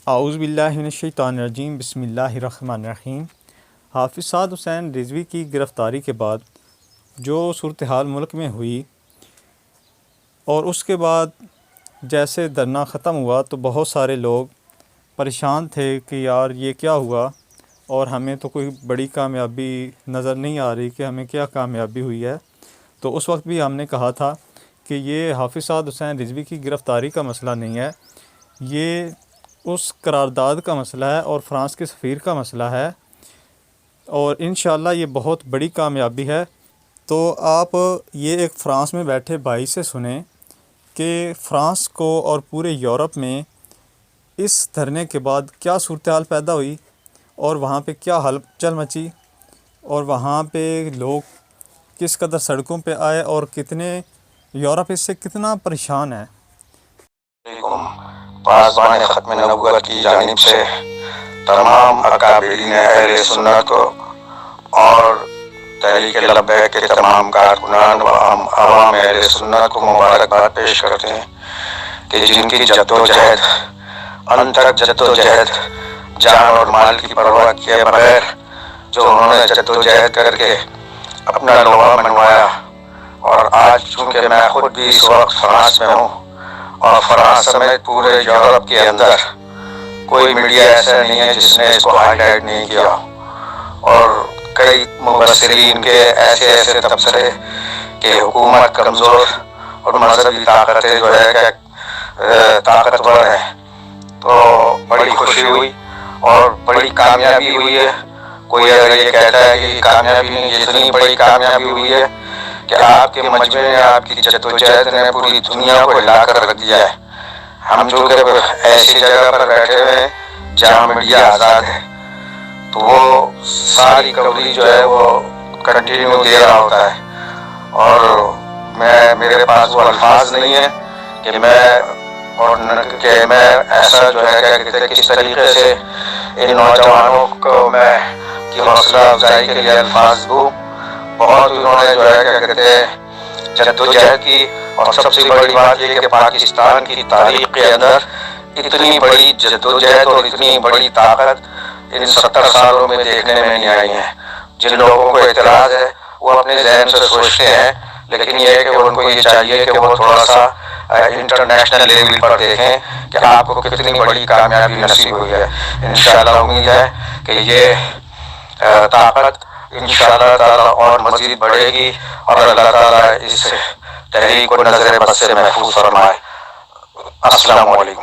اعوذ باللہ من الشیطان الرجیم، بسم اللہ الرحمن الرحیم۔ حافظ سعد حسین رضوی کی گرفتاری کے بعد جو صورتحال ملک میں ہوئی اور اس کے بعد جیسے دھرنا ختم ہوا تو بہت سارے لوگ پریشان تھے کہ یار یہ کیا ہوا، اور ہمیں تو کوئی بڑی کامیابی نظر نہیں آ رہی کہ ہمیں کیا کامیابی ہوئی ہے۔ تو اس وقت بھی ہم نے کہا تھا کہ یہ حافظ سعد حسین رضوی کی گرفتاری کا مسئلہ نہیں ہے، یہ اس قرارداد کا مسئلہ ہے اور فرانس کے سفیر کا مسئلہ ہے، اور انشاءاللہ یہ بہت بڑی کامیابی ہے۔ تو آپ یہ ایک فرانس میں بیٹھے بھائی سے سنیں کہ فرانس کو اور پورے یورپ میں اس دھرنے کے بعد کیا صورتحال پیدا ہوئی اور وہاں پہ کیا ہلچل مچی، اور وہاں پہ لوگ کس قدر سڑکوں پہ آئے اور کتنے یورپ اس سے کتنا پریشان ہے۔ پاسبان ختم نبوت کی جانب سے تمام اکابرین اہل سنت کو اور تحریک لبیک کے تمام کارکنان و عوام اہل سنت کو مبارکباد پیش کرتے ہیں کہ جن کی جد و جہد ان تک جد و جہد جان اور مال کی پرواہ کیے بغیر جو انہوں نے جد و جہد کر کے اپنا لوہا منوایا، اور آج چونکہ میں خود بھی اس وقت فرانس میں ہوں اور فرانس سمیت پورے یورپ کے اندر کوئی میڈیا ایسا نہیں ہے جس نے اس کو ہائی لائٹ نہیں کیا، اور کئی مبصرین کے ایسے تبصرے کہ حکومت کمزور اور مذہبی طاقتیں جو ہے کہ طاقتور ہیں، تو بڑی خوشی ہوئی اور بڑی کامیابی ہوئی ہے۔ کوئی اگر یہ کہتا ہے کہ کامیابی نہیں، یہ اتنی بڑی کامیابی ہوئی ہے کہ آپ کے مجمع نے، آپ کی جد و جہد نے پوری دنیا کو ہلا کر رکھ دیا ہے۔ ہم جو کہ ایسی جگہ پر بیٹھے ہوئے ہیں جہاں میڈیا آزاد ہے، تو وہ ساری کوریج جو ہے وہ کنٹینیو دے رہا ہوتا ہے، اور میرے پاس وہ الفاظ نہیں ہیں کہ میں ایسا جو ہے کہ کس طریقے سے ان نوجوانوں کو میں کی حوصلہ افزائی کے لیے الفاظ دوں۔ بہت انہوں نے جو ہے کیا کہتے ہیں جد و جہد کی، اور سب سے بڑی بات یہ کہ پاکستان کی تاریخ کے اندر اتنی بڑی جد و جہد اور اتنی بڑی طاقت ان 70 سالوں میں دیکھنے میں نہیں آئی ہے۔ جن لوگوں کو اعتراض ہے وہ اپنے ذہن سے سوچتے ہیں، لیکن یہ ہے کہ ان کو یہ چاہیے کہ وہ تھوڑا سا انٹرنیشنل لیول پر دیکھیں کہ آپ کو کتنی بڑی کامیابی نصیب ہوئی ہے۔ انشاءاللہ امید ہے کہ یہ طاقت انشاءاللہ تعالی اور مزید بڑھے گی، اور اللہ تعالیٰ اس تحریک کو نظر بد سے محفوظ فرمائے۔ السلام علیکم۔